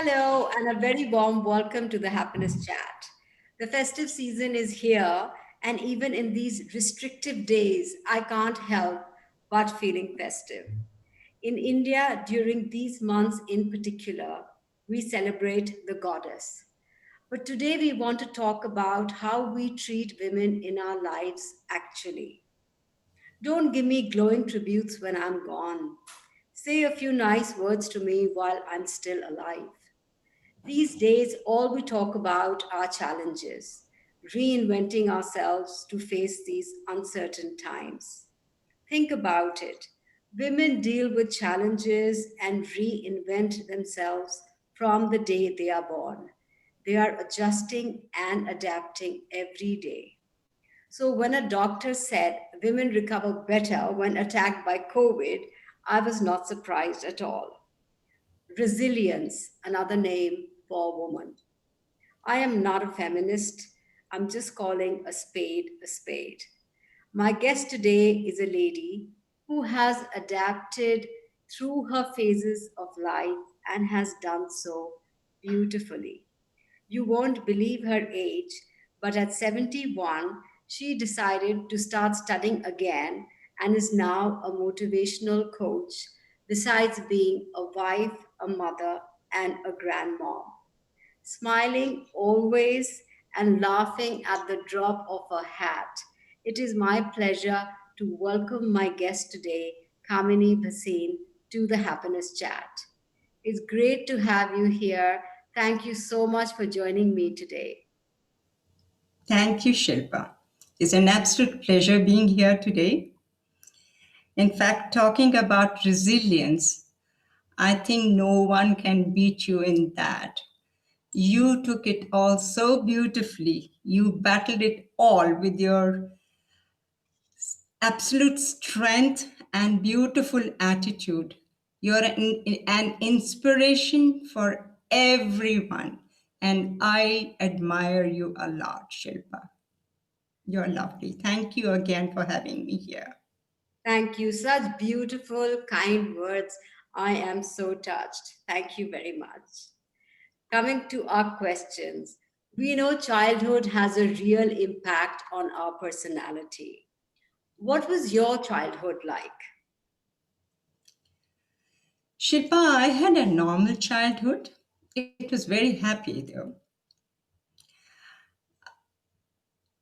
Hello, and a very warm welcome to the Happiness Chat. The festive season is here, and even in these restrictive days, I can't help but feeling festive. In India, during these months in particular, we celebrate the goddess. But today we want to talk about how we treat women in our lives actually. Don't give me glowing tributes when I'm gone. Say a few nice words to me while I'm still alive. These days, all we talk about are challenges, reinventing ourselves to face these uncertain times. Think about it. Women deal with challenges and reinvent themselves from the day they are born. They are adjusting and adapting every day. So, when a doctor said women recover better when attacked by COVID, I was not surprised at all. Resilience, another name for woman. I am not a feminist. I'm just calling a spade a spade. My guest today is a lady who has adapted through her phases of life and has done so beautifully. You won't believe her age, but at 71, she decided to start studying again and is now a motivational coach, besides being a wife, a mother, and a grandmom. Smiling always and laughing at the drop of a hat. It is my pleasure to welcome my guest today, Kamini Bhasin, to the Happiness Chat. It's great to have you here. Thank you so much for joining me today. Thank you, Shilpa. It's an absolute pleasure being here today. In fact, talking about resilience, I think no one can beat you in that. You took it all so beautifully. You battled it all with your absolute strength and beautiful attitude. You're an inspiration for everyone. And I admire you a lot, Shilpa. You're lovely. Thank you again for having me here. Thank you. Such beautiful, kind words. I am so touched. Thank you very much. Coming to our questions, we know childhood has a real impact on our personality. What was your childhood like? Shilpa, I had a normal childhood. It was very happy though.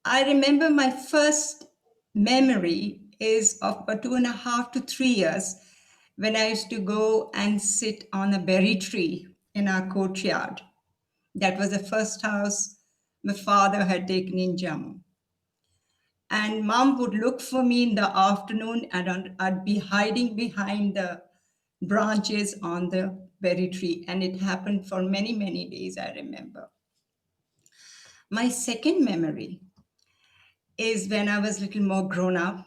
I remember my first memory is of about 2.5 to 3 years when I used to go and sit on a berry tree in our courtyard. That was the first house my father had taken in Jammu. And mom would look for me in the afternoon, and I'd be hiding behind the branches on the berry tree. And it happened for many, many days, I remember. My second memory is when I was a little more grown up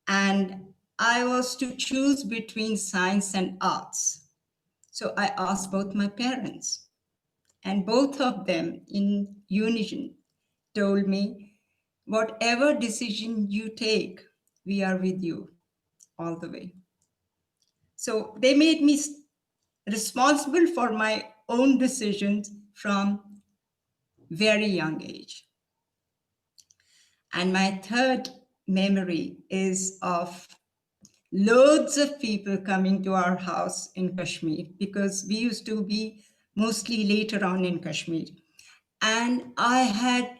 and I was to choose between science and arts. So I asked both my parents, and both of them in unison told me, whatever decision you take, we are with you all the way. So they made me responsible for my own decisions from very young age. And my third memory is of loads of people coming to our house in Kashmir because we used to be mostly later on in Kashmir. And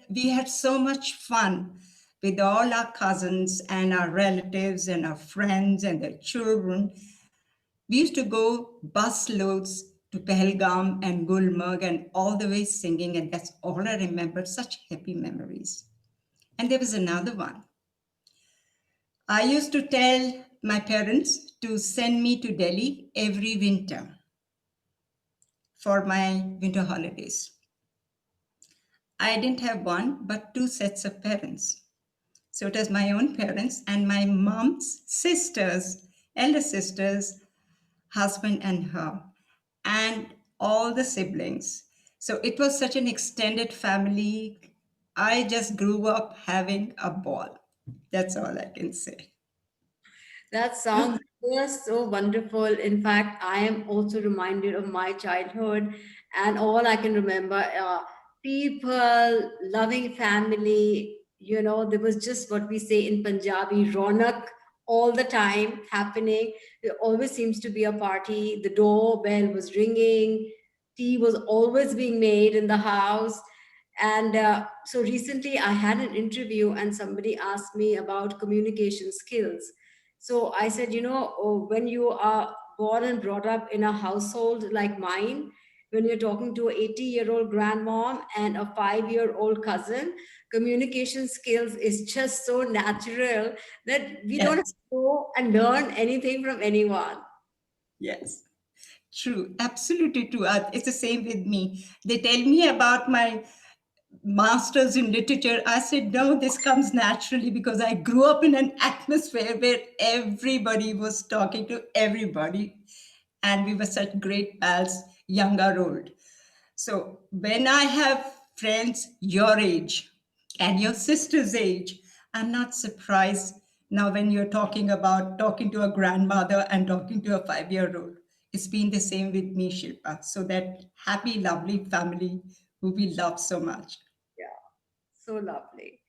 we had so much fun with all our cousins and our relatives and our friends and their children. We used to go bus loads to Pahalgam and Gulmarg and all the way singing, and that's all I remember. Such happy memories. And there was another one. I used to tell my parents to send me to Delhi every winter for my winter holidays. I didn't have one, but two sets of parents. So it was my own parents and my mom's sisters, elder sisters, husband and her, and all the siblings. So it was such an extended family. I just grew up having a ball. That's all I can say. That sounds so wonderful. In fact, I am also reminded of my childhood. And all I can remember, people, loving family, there was just what we say in Punjabi, ronak all the time happening. There always seems to be a party. The doorbell was ringing, tea was always being made in the house. And so recently I had an interview and somebody asked me about communication skills. So I said, when you are born and brought up in a household like mine, when you're talking to an 80-year-old grandmom and a 5-year-old cousin, communication skills is just so natural that we don't have Yes, to go and learn anything from anyone. yes. True, absolutely true. It's the same with me. They tell me about my master's in literature. I said, no, this comes naturally because I grew up in an atmosphere where everybody was talking to everybody, and we were such great pals, young or old. So when I have friends your age and your sister's age, I'm not surprised now when you're talking about talking to a grandmother and talking to a 5-year-old. It's been the same with me, Shilpa. So that happy, lovely family who we love so much. Yeah, so lovely.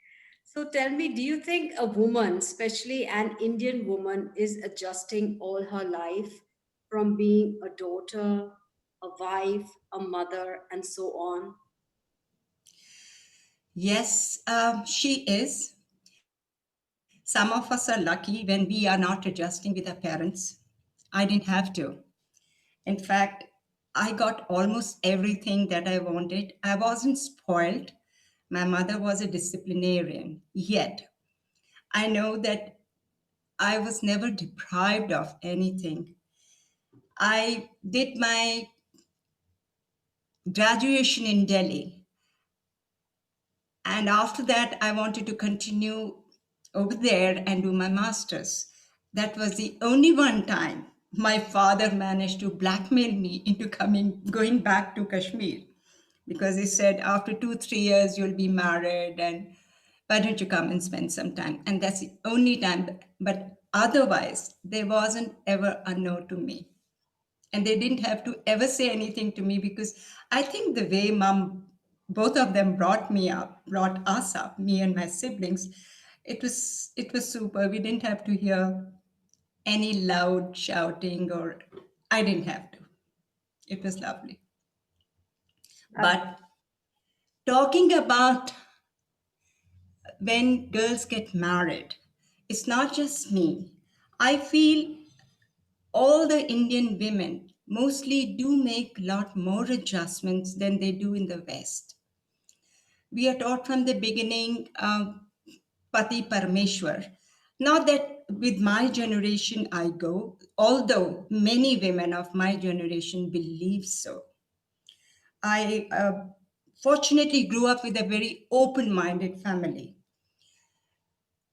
So tell me, do you think a woman, especially an Indian woman, is adjusting all her life from being a daughter, a wife, a mother, and so on? Yes, she is. Some of us are lucky when we are not adjusting with our parents. I didn't have to. In fact, I got almost everything that I wanted. I wasn't spoiled. My mother was a disciplinarian. Yet, I know that I was never deprived of anything. I did my graduation in Delhi, and after that, I wanted to continue over there and do my master's. That was the only one time my father managed to blackmail me into going back to Kashmir, because he said, after 2 3 years you'll be married, and why don't you come and spend some time? And that's the only time. But otherwise there wasn't ever a no to me, and they didn't have to ever say anything to me, because I think the way mom, both of them brought us up, me and my siblings, it was super. We didn't have to hear any loud shouting, or I didn't have to. It was lovely. Ab- But talking about when girls get married, it's not just me. I feel all the Indian women mostly do make a lot more adjustments than they do in the West. We are taught from the beginning, Pati Parameshwar. Not that with my generation I go, although many women of my generation believe so. I fortunately grew up with a very open minded family.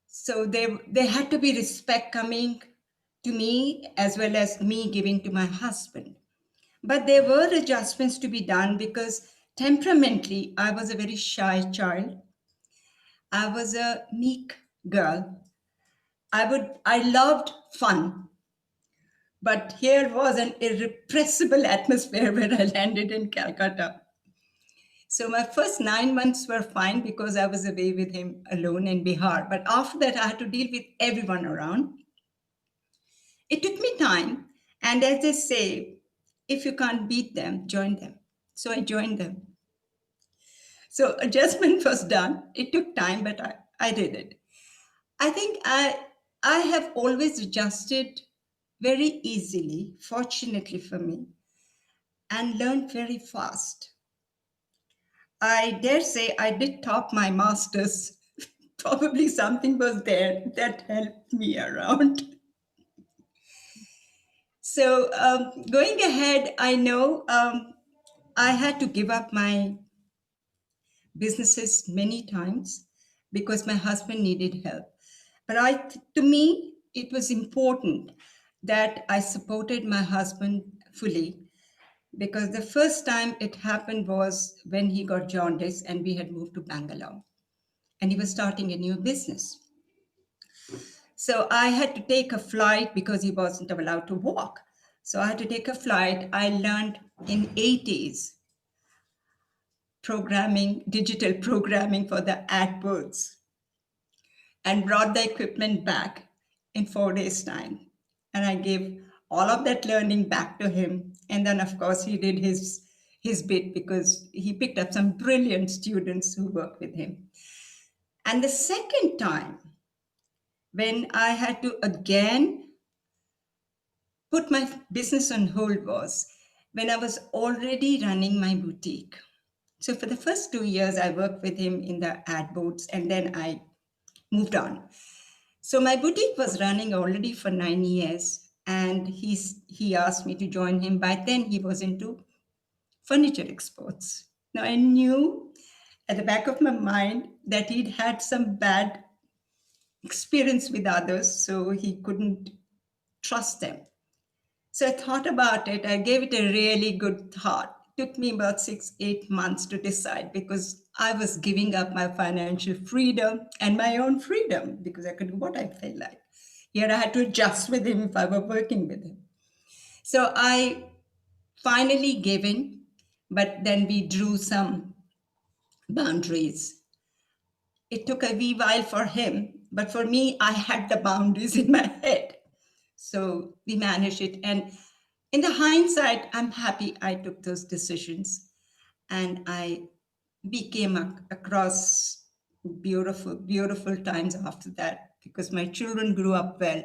So there had to be respect coming to me as well as me giving to my husband. But there were adjustments to be done because temperamentally, I was a very shy child. I was a meek girl. I loved fun, but here was an irrepressible atmosphere where I landed in Calcutta. So my first 9 months were fine because I was away with him alone in Bihar. But after that, I had to deal with everyone around. It took me time. And as they say, if you can't beat them, join them. So I joined them. So adjustment was done. It took time, but I did it. I think I have always adjusted very easily, fortunately for me, and learned very fast. I dare say I did top my masters. Probably something was there that helped me around. So going ahead, I know I had to give up my businesses many times because my husband needed help. But to me, it was important that I supported my husband fully, because the first time it happened was when he got jaundice and we had moved to Bangalore and he was starting a new business. So I had to take a flight because he wasn't allowed to walk. So I had to take a flight. I learned in 80s. programming, digital programming for the ad boards, and brought the equipment back in 4 days' time. And I gave all of that learning back to him. And then, of course, he did his bit because he picked up some brilliant students who worked with him. And the second time, when I had to again put my business on hold, was when I was already running my boutique. So for the first 2 years, I worked with him in the ad boards, and then I moved on. So my boutique was running already for 9 years, and he asked me to join him. By then, he was into furniture exports. Now I knew at the back of my mind that he'd had some bad experience with others, so he couldn't trust them. So I thought about it. I gave it a really good thought. It took me about 6, 8 months to decide because I was giving up my financial freedom and my own freedom because I could do what I felt like. Here I had to adjust with him if I were working with him. So I finally gave in, but then we drew some boundaries. It took a wee while for him, but for me, I had the boundaries in my head. So we managed it. And in the hindsight, I'm happy I took those decisions. And we came across beautiful, beautiful times after that because my children grew up well.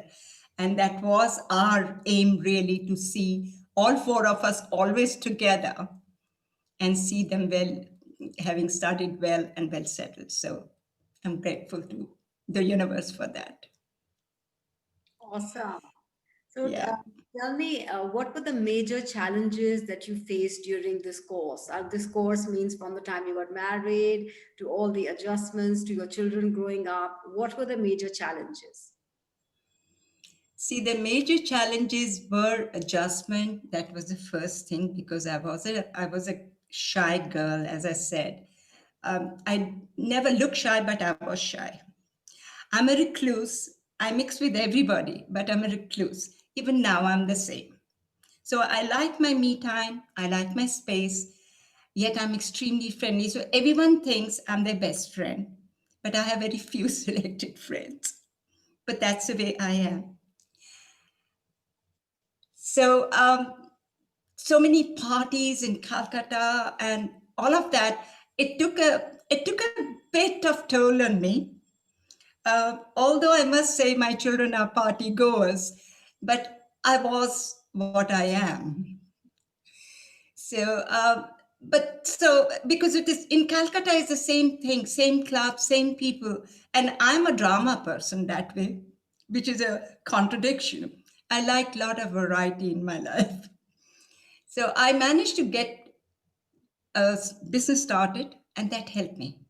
And that was our aim, really, to see all four of us always together and see them well, having studied well and well settled. So I'm grateful to the universe for that. Awesome. So, Yeah. tell me, what were the major challenges that you faced during this course? This course means from the time you got married to all the adjustments to your children growing up. What were the major challenges? See, the major challenges were adjustment. That was the first thing because I was a shy girl, as I said. I never looked shy, but I was shy. I'm a recluse. I mix with everybody, but I'm a recluse. Even now, I'm the same. So I like my me time. I like my space. Yet I'm extremely friendly. So everyone thinks I'm their best friend, but I have very few selected friends. But that's the way I am. So so many parties in Calcutta and all of that. It took a bit of toll on me. Although I must say my children are party goers, but I was what I am. So, but because it is in Calcutta, is the same thing, same club, same people, and I'm a drama person that way, which is a contradiction. I like a lot of variety in my life. So I managed to get a business started, and that helped me.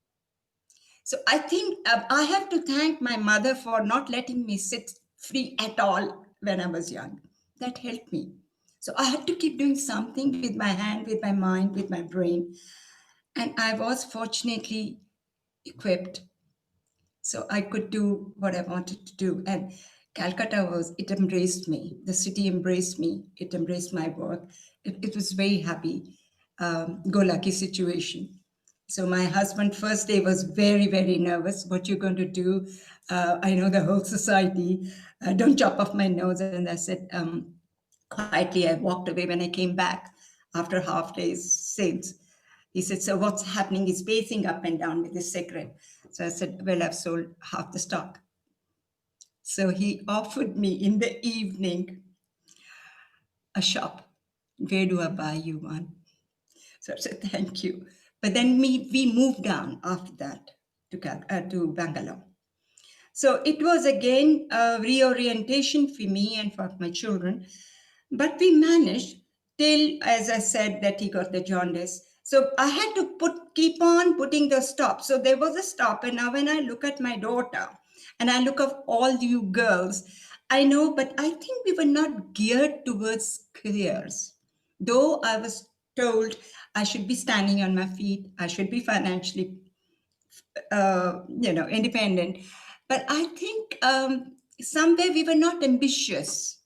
So I think I have to thank my mother for not letting me sit free at all when I was young. That helped me. So I had to keep doing something with my hand, with my mind, with my brain. And I was fortunately equipped so I could do what I wanted to do. And Calcutta it embraced me. The city embraced me. It embraced my work. It was very happy, go lucky situation. So my husband first day was very, very nervous. What you're going to do? I know the whole society. Don't chop off my nose. And I said, quietly, I walked away. When I came back after half day's sales, he said, so what's happening? He's pacing up and down with his cigarette. So I said, well, I've sold half the stock. So he offered me in the evening a shop. Where do I buy you one? So I said, thank you. But then we moved down after that to Bangalore. So it was again a reorientation for me and for my children. But we managed till, as I said, that he got the jaundice. So I had to keep on putting the stop. So there was a stop. And now when I look at my daughter and I look at all you girls, I know, but I think we were not geared towards careers. Though I was told I should be standing on my feet, I should be financially, independent. But I think somewhere we were not ambitious.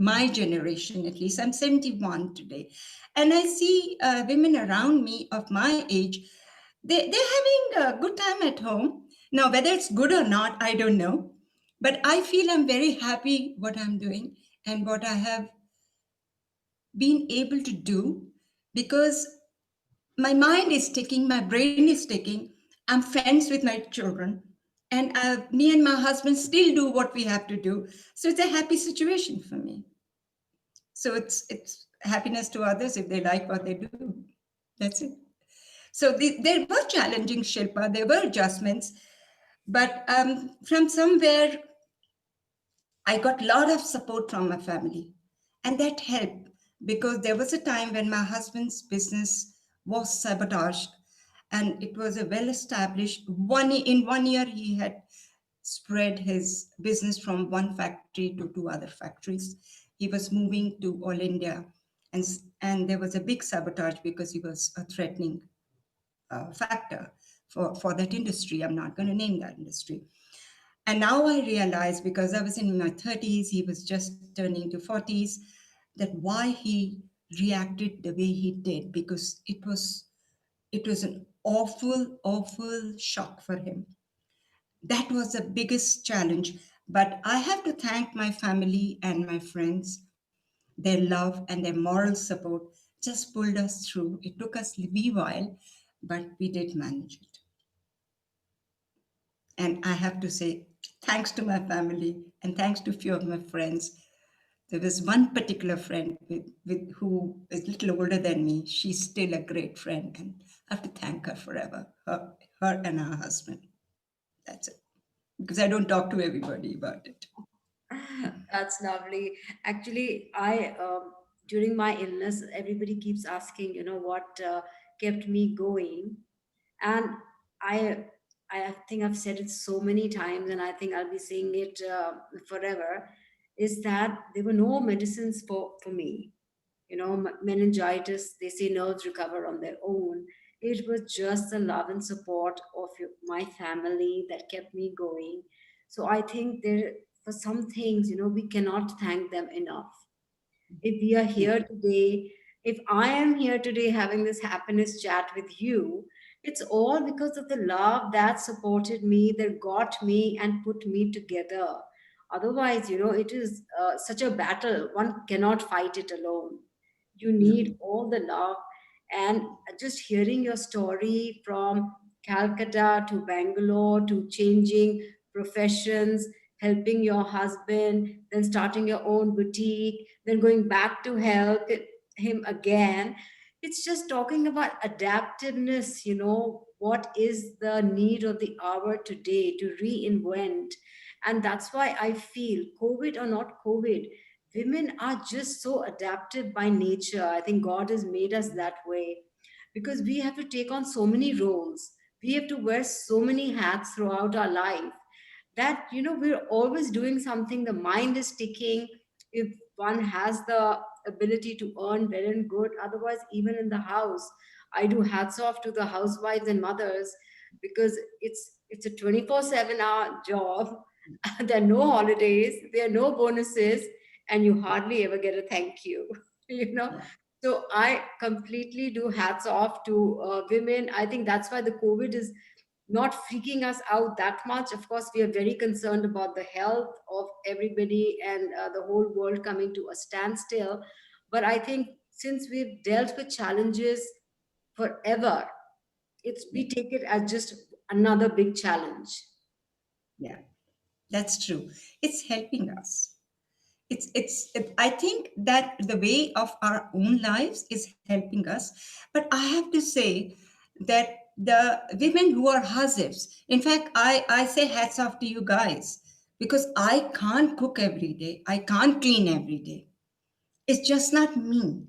my generation at least. I'm 71 today. And I see women around me of my age, they're having a good time at home. Now, whether it's good or not, I don't know. But I feel I'm very happy what I'm doing and what I have been able to do, because my mind is ticking, my brain is ticking. I'm friends with my children, and me and my husband still do what we have to do. So it's a happy situation for me. So it's happiness to others if they like what they do. That's it. So there were challenging, Shilpa. There were adjustments, but from somewhere I got a lot of support from my family, and that helped, because there was a time when my husband's business was sabotaged, and it was a well-established in 1 year he had spread his business from one factory to two other factories. He was moving to all India, and there was a big sabotage because he was a threatening factor for that industry. I'm not going to name that industry. And now I realize, because I was in my 30s, he was just turning to 40s, that why he reacted the way he did, because it was an awful shock for him. That was the biggest challenge. But I have to thank my family and my friends. Their love and their moral support just pulled us through. It took us a wee while, but we did manage it. And I have to say, thanks to my family and thanks to a few of my friends. There was one particular friend who is a little older than me. She's still a great friend, and I have to thank her forever. Her and her husband. That's it. Because I don't talk to everybody about it. That's lovely. Actually, I during my illness, everybody keeps asking, what kept me going, and I I think I've said it so many times, and I think I'll be saying it forever. Is that there were no medicines for me. Meningitis, they say nerves recover on their own. It was just the love and support of my family that kept me going. So I think there, for some things, we cannot thank them enough. If we are Yeah. here today, if I am here today having this happiness chat with you, it's all because of the love that supported me, that got me and put me together. Otherwise, it is such a battle. One cannot fight it alone. You No. need all the love. And just hearing your story from Calcutta to Bangalore to changing professions, helping your husband, then starting your own boutique, then going back to help him again. It's just talking about adaptiveness, what is the need of the hour today to reinvent. And that's why I feel, COVID or not COVID, women are just so adaptive by nature. I think God has made us that way, because we have to take on so many roles. We have to wear so many hats throughout our life, that we're always doing something. The mind is ticking. If one has the ability to earn, well and good. Otherwise, even in the house, I do hats off to the housewives and mothers, because it's a 24/7 hour job. There are no holidays, there are no bonuses, and you hardly ever get a thank you. you know Yeah. so I completely do hats off to women. I think that's why the COVID is not freaking us out that much. Of course, we are very concerned about the health of everybody and the whole world coming to a standstill. But I think since we've dealt with challenges forever, Yeah. we take it as just another big challenge. Yeah. That's true. It's helping us. I think that the way of our own lives is helping us. But I have to say that the women who are housewives, in fact, I say hats off to you guys, because I can't cook every day. I can't clean every day. It's just not me.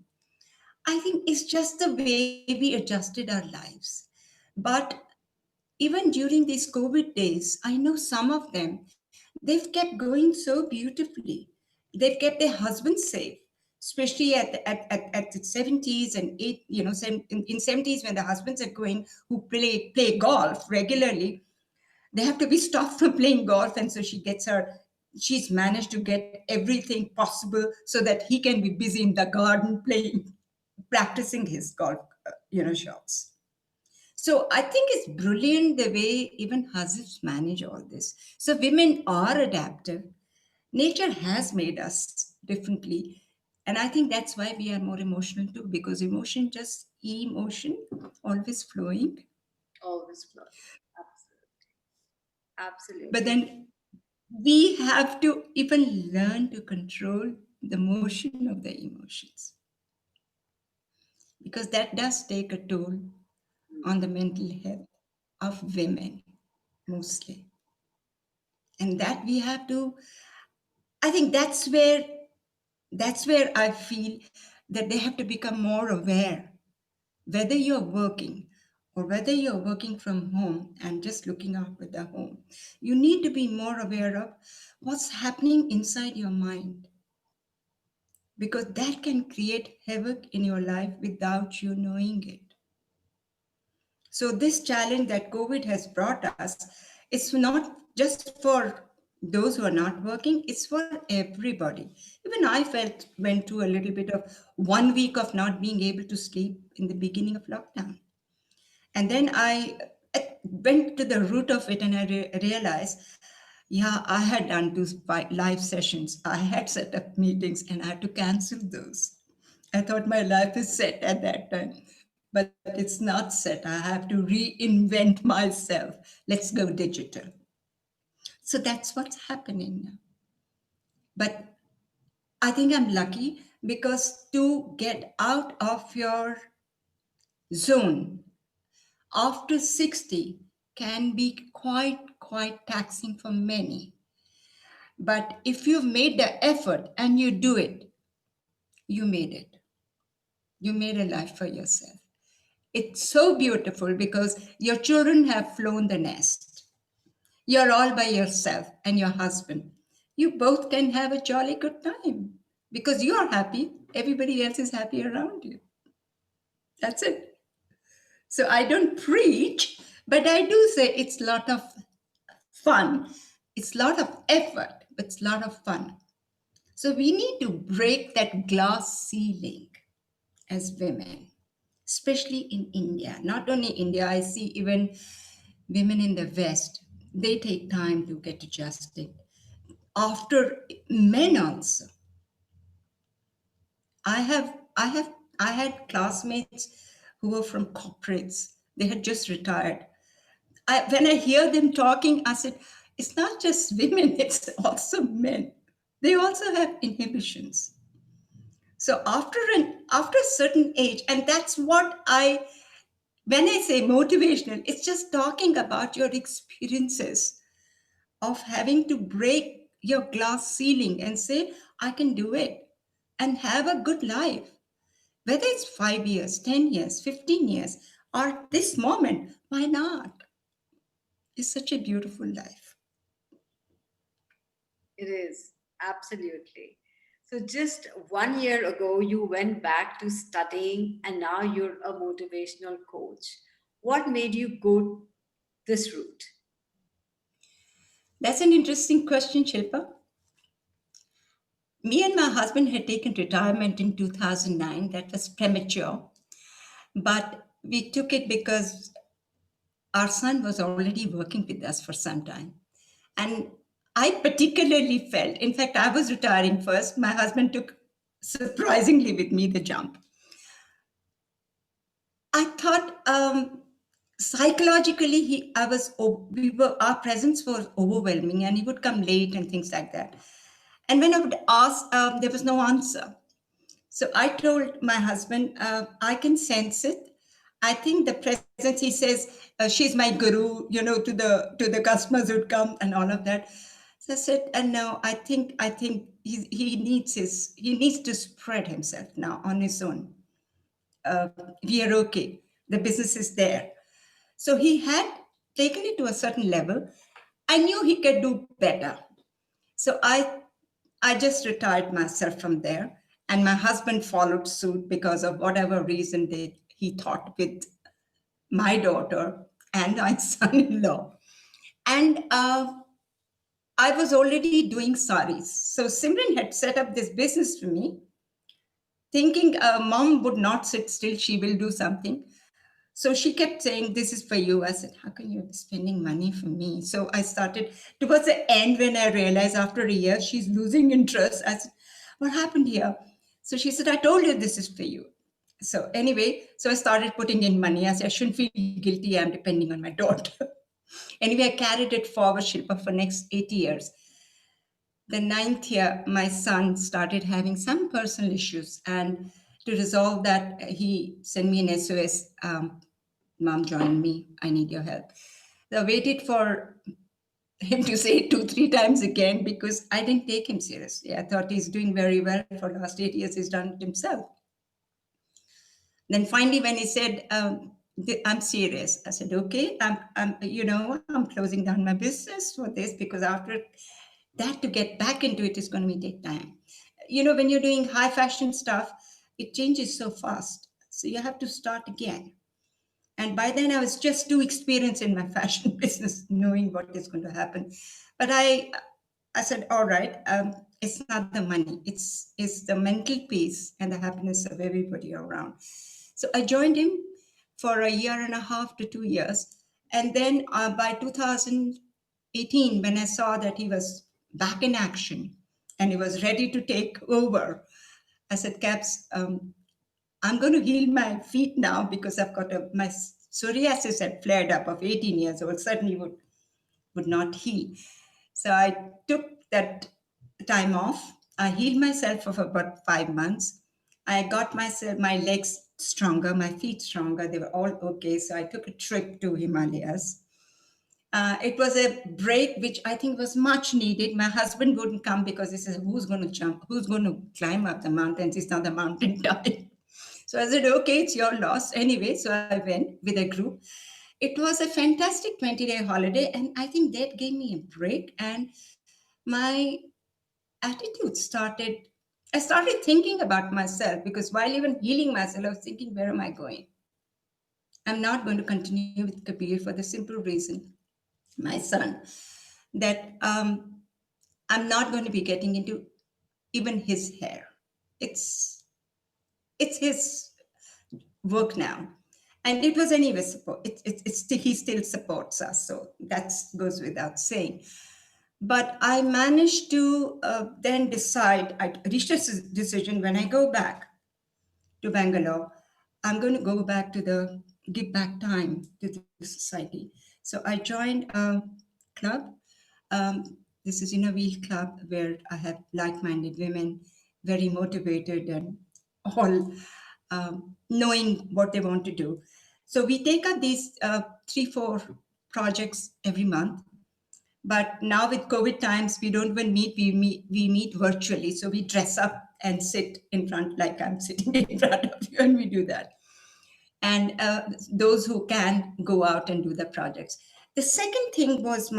I think it's just the way we adjusted our lives. But even during these COVID days, I know some of them, they've kept going so beautifully. They've kept their husbands safe, especially at the 70s and in 70s, when the husbands are going, who play golf regularly, they have to be stopped from playing golf. And so she gets her she's managed to get everything possible so that he can be busy in the garden playing, practicing his golf, shots. So I think it's brilliant the way even husbands manage all this. So women are adaptive. Nature has made us differently. And I think that's why we are more emotional too, because emotion just emotion, always flowing. Always flowing. Absolutely. But Absolutely. then we have to even learn to control the motion of the emotions, because that does take a toll on the mental health of women mostly. And that we have to, I think that's where I feel that they have to become more aware, whether you're working or whether you're working from home and just looking after the home. You need to be more aware of what's happening inside your mind, because that can create havoc in your life without you knowing it. So this challenge that COVID has brought us, it's not just for those who are not working, it's for everybody. Even I went through a little bit of 1 week of not being able to sleep in the beginning of lockdown. And then I went to the root of it, and I realized, yeah, I had done those live sessions. I had set up meetings and I had to cancel those. I thought my life is set at that time, but it's not set. I have to reinvent myself. Let's go digital. So that's what's happening now. But I think I'm lucky, because to get out of your zone after 60 can be quite taxing for many. But if you've made the effort and you do it, you made it. You made a life for yourself. It's so beautiful because your children have flown the nest. You're all by yourself and your husband. You both can have a jolly good time because you are happy. Everybody else is happy around you. That's it. So I don't preach, but I do say it's a lot of fun. It's a lot of effort, but it's a lot of fun. So we need to break that glass ceiling as women, especially in India. Not only India, I see even women in the West, they take time to get adjusted. After men also, I have, I have, I had classmates who were from corporates. They had just retired. When I hear them talking, I said, it's not just women; it's also men. They also have inhibitions. So after a certain age, and that's what when I say motivational, it's just talking about your experiences of having to break your glass ceiling and say, I can do it and have a good life. Whether it's 5 years, 10 years, 15 years, or this moment, why not? It's such a beautiful life. It is. Absolutely. So, just 1 year ago, you went back to studying and now you're a motivational coach. What made you go this route? That's an interesting question, Shilpa. Me and my husband had taken retirement in 2009. That was premature, but we took it because our son was already working with us for some time. And I particularly felt, in fact, I was retiring first. My husband took surprisingly with me the jump. I thought psychologically, our presence was overwhelming, and he would come late and things like that. And when I would ask, there was no answer. So I told my husband, I can sense it. I think the presence. He says, she's my guru, to the customers who'd come and all of that. So I said, no, I think he needs to spread himself now on his own. We are okay. The business is there. So he had taken it to a certain level. I knew he could do better. So I just retired myself from there. And my husband followed suit because of whatever reason he thought with my daughter and my son-in-law. And I was already doing saris. So Simran had set up this business for me, thinking mom would not sit still, she will do something. So she kept saying, "This is for you." I said, "How can you be spending money for me?" So I started towards the end when I realized after a year she's losing interest. I said, "What happened here?" So she said, "I told you this is for you." So anyway, so I started putting in money. I said, "I shouldn't feel guilty. I'm depending on my daughter." Anyway, I carried it forward, Shilpa, for next 80 years. The ninth year, my son started having some personal issues, and to resolve that, he sent me an SOS. Mom, join me. I need your help. So I waited for him to say it 2, 3 times again because I didn't take him seriously. I thought he's doing very well for the last 8 years. He's done it himself. Then finally, when he said, "I'm serious," I said, "Okay, I'm closing down my business for this because after that, to get back into it is going to take time. When you're doing high fashion stuff, it changes so fast. So you have to start again." And by then, I was just too experienced in my fashion business, knowing what is going to happen. But I said, "All right, it's not the money; it's the mental peace and the happiness of everybody around." So I joined him for a year and a half to 2 years, and then by 2018, when I saw that he was back in action and he was ready to take over, I said, "Caps, I'm going to heal my feet now because I've got my psoriasis had flared up of 18 years old, certainly would not heal." So I took that time off. I healed myself for about 5 months. I got my legs stronger, my feet stronger. They were all okay. So I took a trip to Himalayas. It was a break which I think was much needed. My husband wouldn't come because he says, "Who's going to jump? Who's going to climb up the mountains? It's not the mountain time." So I said, "Okay, it's your loss." Anyway, so I went with a group. It was a fantastic 20-day holiday, and I think that gave me a break. And my attitude started, I started thinking about myself because while even healing myself, I was thinking, where am I going? I'm not going to continue with Kabir for the simple reason, my son, that I'm not going to be getting into even his hair. It's it's his work now. And it was anyway support. He still supports us, so that goes without saying. But I managed to then decide. I reached a decision when I go back to Bangalore, I'm going to go back to the give back time to the society. So I joined a club. Um, this is in a wheel club where I have like-minded women, very motivated and all knowing what they want to do. So we take up these 3, 4 projects every month. But now with COVID times, we don't even meet. We meet virtually. So we dress up and sit in front, like I'm sitting in front of you, and we do that. And those who can go out and do the projects. The second thing was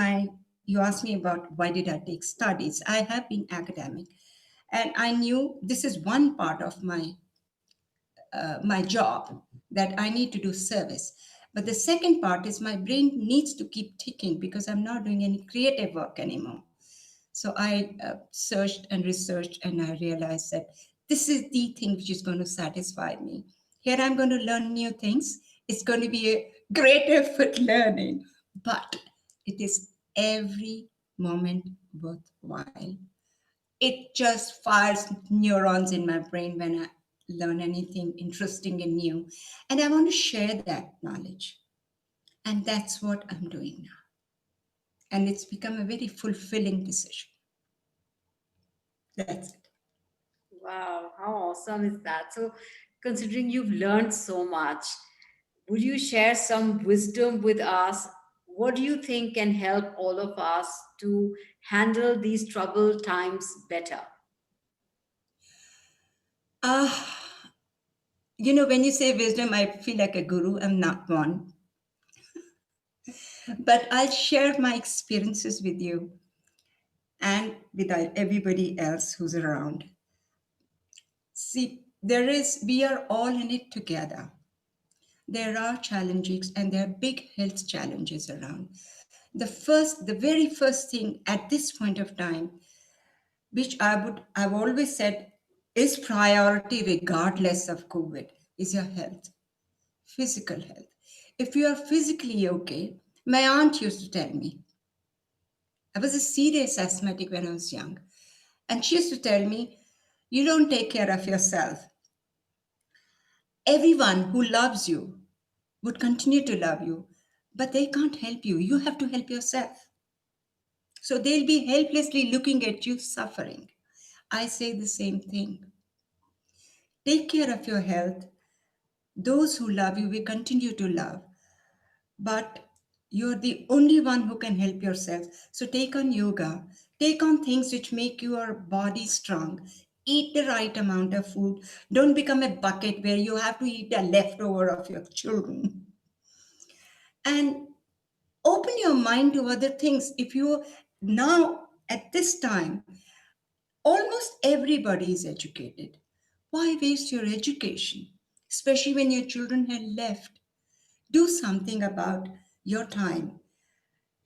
you asked me about why did I take studies. I have been academic, and I knew this is one part of my job, that I need to do service. But the second part is my brain needs to keep ticking because I'm not doing any creative work anymore. So I searched and researched, and I realized that this is the thing which is going to satisfy me. Here I'm going to learn new things. It's going to be a great effort learning, but it is every moment worthwhile. It just fires neurons in my brain when I learn anything interesting and new. And I want to share that knowledge. And that's what I'm doing now. And it's become a very fulfilling decision. That's it. Wow, how awesome is that? So, considering you've learned so much, would you share some wisdom with us? What do you think can help all of us to handle these troubled times better? Uh, when you say wisdom, I feel like a guru. I'm not one. But I'll share my experiences with you and with everybody else who's around. See, we are all in it together. There are challenges and there are big health challenges around. the very first thing at this point of time, which I've always said is priority regardless of COVID, is your health, physical health. If you are physically okay, my aunt used to tell me, I was a serious asthmatic when I was young, and she used to tell me, you don't take care of yourself. Everyone who loves you would continue to love you, but they can't help you. You have to help yourself. So they'll be helplessly looking at you suffering. I say the same thing. Take care of your health. Those who love you will continue to love, but you're the only one who can help yourself. So take on yoga, take on things which make your body strong. Eat the right amount of food. Don't become a bucket where you have to eat a leftover of your children. And open your mind to other things. If you now, at this time, almost everybody is educated. Why waste your education, especially when your children had left? Do something about your time.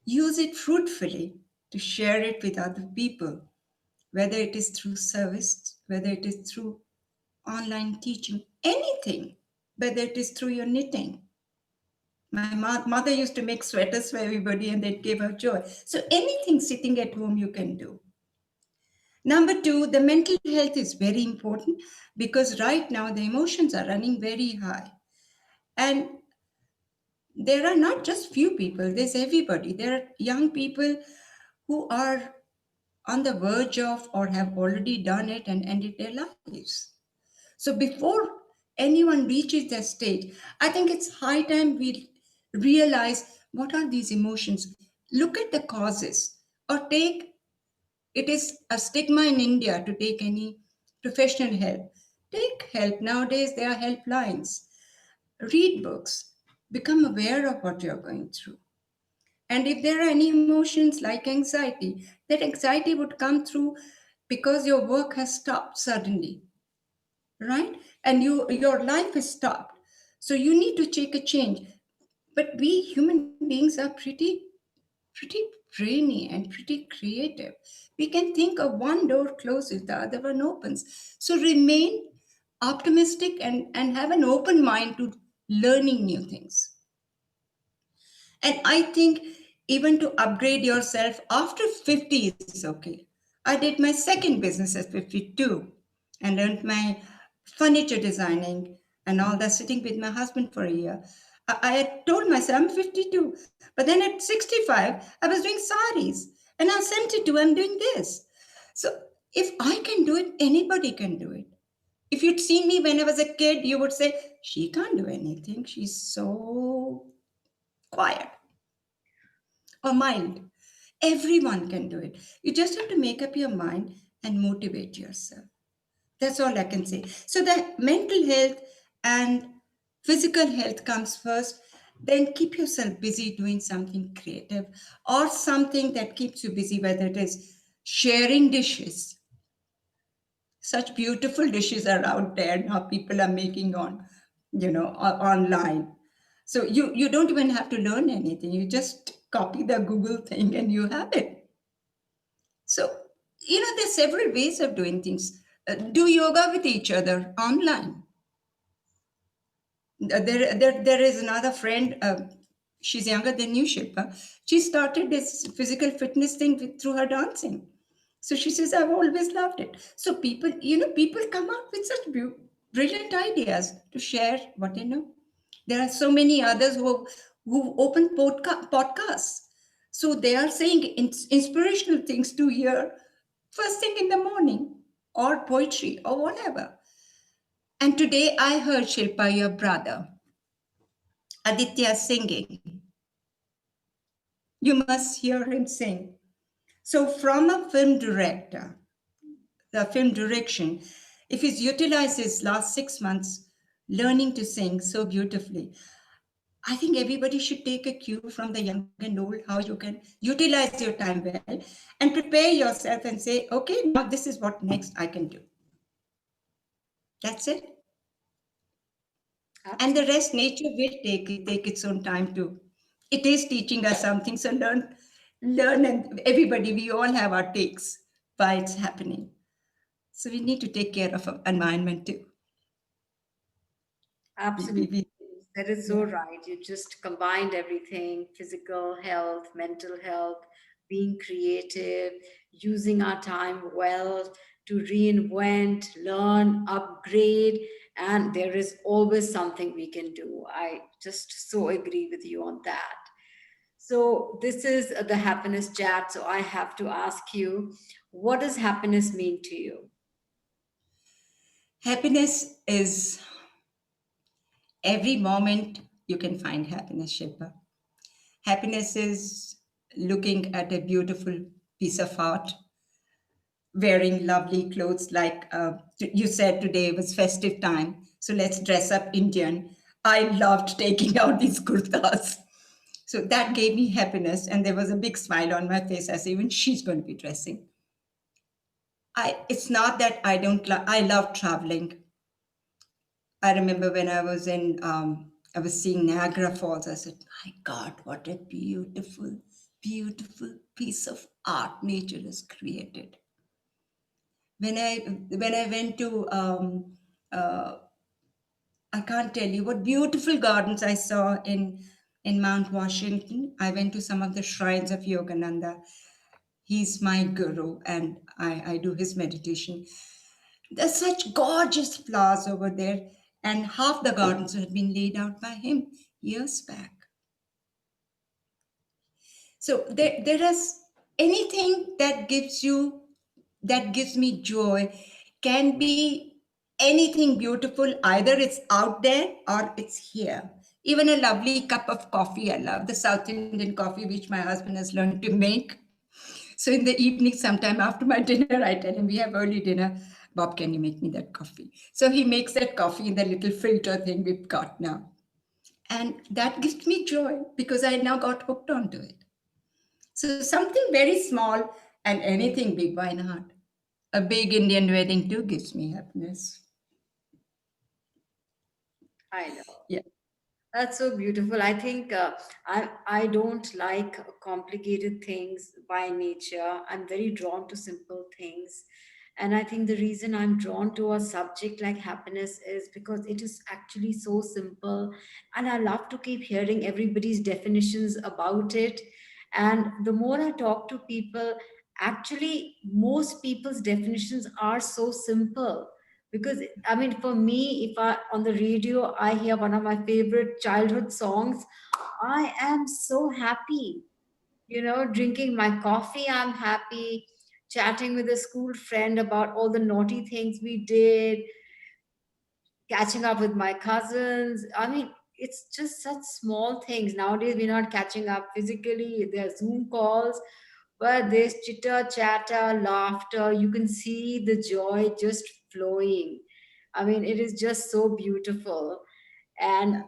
Use it fruitfully to share it with other people, whether it is through service, whether it is through online teaching, anything, whether it is through your knitting. My mother used to make sweaters for everybody and that gave her joy. So anything sitting at home you can do. Number two, the mental health is very important because right now the emotions are running very high. And there are not just few people, there's everybody. There are young people who are on the verge of or have already done it and ended their lives. So before anyone reaches that stage, I think it's high time we realize what are these emotions. Look at the causes, or take, it is a stigma in India to take any professional help. Take help. Nowadays, there are helplines. Read books. Become aware of what you're going through. And if there are any emotions like anxiety, that anxiety would come through because your work has stopped suddenly, right? And your life is stopped. So you need to take a change. But we human beings are pretty brainy and pretty creative. We can think of one door closes, the other one opens. So remain optimistic and have an open mind to learning new things. And I think even to upgrade yourself after 50 is okay. I did my second business at 52 and learned my furniture designing and all that sitting with my husband for a year. I had told myself I'm 52, but then at 65, I was doing saris and I sent it to, I'm doing this. So if I can do it, anybody can do it. If you'd seen me when I was a kid, you would say, she can't do anything. She's so quiet or mild. Everyone can do it. You just have to make up your mind and motivate yourself. That's all I can say. So the mental health and physical health comes first. Then keep yourself busy doing something creative or something that keeps you busy, whether it is sharing dishes. Such beautiful dishes are out there now, people are making on, online. So you don't even have to learn anything. You just copy the Google thing and you have it. So, there's several ways of doing things. Do yoga with each other online. There is another friend, she's younger than you, Shilpa. She started this physical fitness thing through her dancing. So she says, I've always loved it. So people come up with such brilliant ideas to share what they know. There are so many others who open podcasts. So they are saying inspirational things to hear first thing in the morning, or poetry or whatever. And today I heard Shilpa, your brother, Aditya singing. You must hear him sing. So, from a film director, the film direction, if he's utilized his last 6 months learning to sing so beautifully, I think everybody should take a cue from the young and old how you can utilize your time well and prepare yourself and say, okay, now this is what next I can do. That's it. And the Absolutely. rest, nature will take its own time to It is teaching us something. So learn, and everybody, we all have our takes why it's happening. So we need to take care of our environment too. Absolutely. We That is so yeah. right. You just combined everything: physical health, mental health, being creative, using our time well to reinvent, learn, upgrade, and there is always something we can do. I just so agree with you on that. So, this is the happiness chat. So, I have to ask you, what does happiness mean to you? Happiness is every moment you can find happiness, Shilpa. Happiness is looking at a beautiful piece of art, wearing lovely clothes like you said today was festive time. So let's dress up Indian. I loved taking out these kurtas. So that gave me happiness, and there was a big smile on my face as even she's going to be dressing. It's not that I don't I love traveling. I remember when I was seeing Niagara Falls. I said, "My God, what a beautiful, beautiful piece of art nature has created." When I went to uh, I can't tell you what beautiful gardens I saw in Mount Washington. I went to some of the shrines of Yogananda. He's my guru, and I do his meditation. There's such gorgeous flowers over there, and half the gardens had been laid out by him years back. So there is anything that gives me joy can be anything beautiful. Either it's out there or it's here. Even a lovely cup of coffee. I love the South Indian coffee, which my husband has learned to make. So in the evening, sometime after my dinner, I tell him we have early dinner. Bob, can you make me that coffee? So he makes that coffee in the little filter thing we've got now. And that gives me joy because I now got hooked onto it. So something very small and anything big, why not? A big Indian wedding too gives me happiness. I know. Yeah. That's so beautiful. I think I don't like complicated things by nature. I'm very drawn to simple things. And I think the reason I'm drawn to a subject like happiness is because it is actually so simple. And I love to keep hearing everybody's definitions about it. And the more I talk to people, actually, most people's definitions are so simple. Because I mean, for me, if I on the radio I hear one of my favorite childhood songs, I am so happy. You know, drinking my coffee, I'm happy. Chatting with a school friend about all the naughty things we did, catching up with my cousins. I mean, it's just such small things. Nowadays, we're not catching up physically. There are Zoom calls, but there's chitter, chatter, laughter. You can see the joy just flowing. I mean, it is just so beautiful. And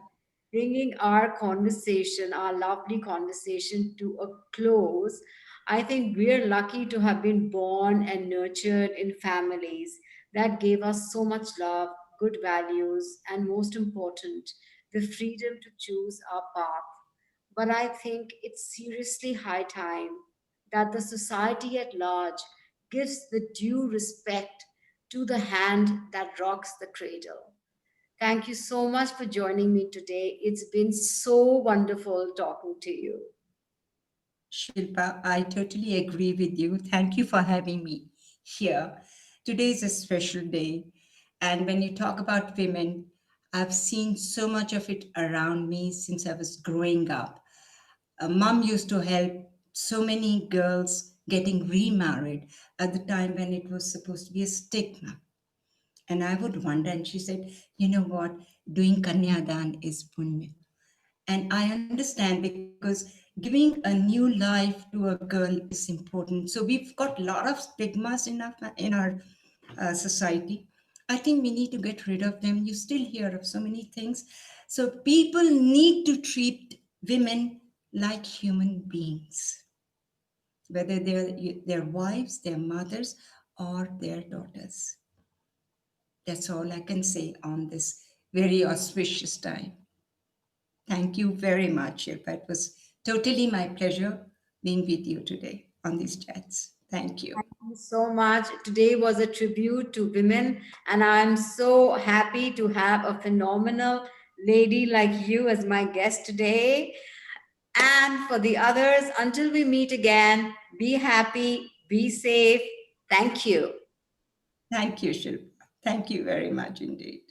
bringing our conversation, our lovely conversation, to a close, I think we're lucky to have been born and nurtured in families that gave us so much love, good values, and most important, the freedom to choose our path. But I think it's seriously high time that the society at large gives the due respect to the hand that rocks the cradle. Thank you so much for joining me today. It's been so wonderful talking to you. Shilpa, I totally agree with you. Thank you for having me here. Today is a special day. And when you talk about women, I've seen so much of it around me since I was growing up. Mom used to help so many girls getting remarried at the time when it was supposed to be a stigma. And I would wonder, and she said, you know what, doing Kanyadan is punya. And I understand because giving a new life to a girl is important. So we've got a lot of stigmas in our society. I think we need to get rid of them. You still hear of so many things. So people need to treat women like human beings, whether they're their wives, their mothers, or their daughters. That's all I can say on this very auspicious time. Thank you very much, Shilpa. It was Totally my pleasure being with you today on these chats. Thank you. Thank you so much. Today was a tribute to women, and I'm so happy to have a phenomenal lady like you as my guest today. And for the others, until we meet again, be happy, be safe. Thank you. Thank you, Shilpa. Thank you very much indeed.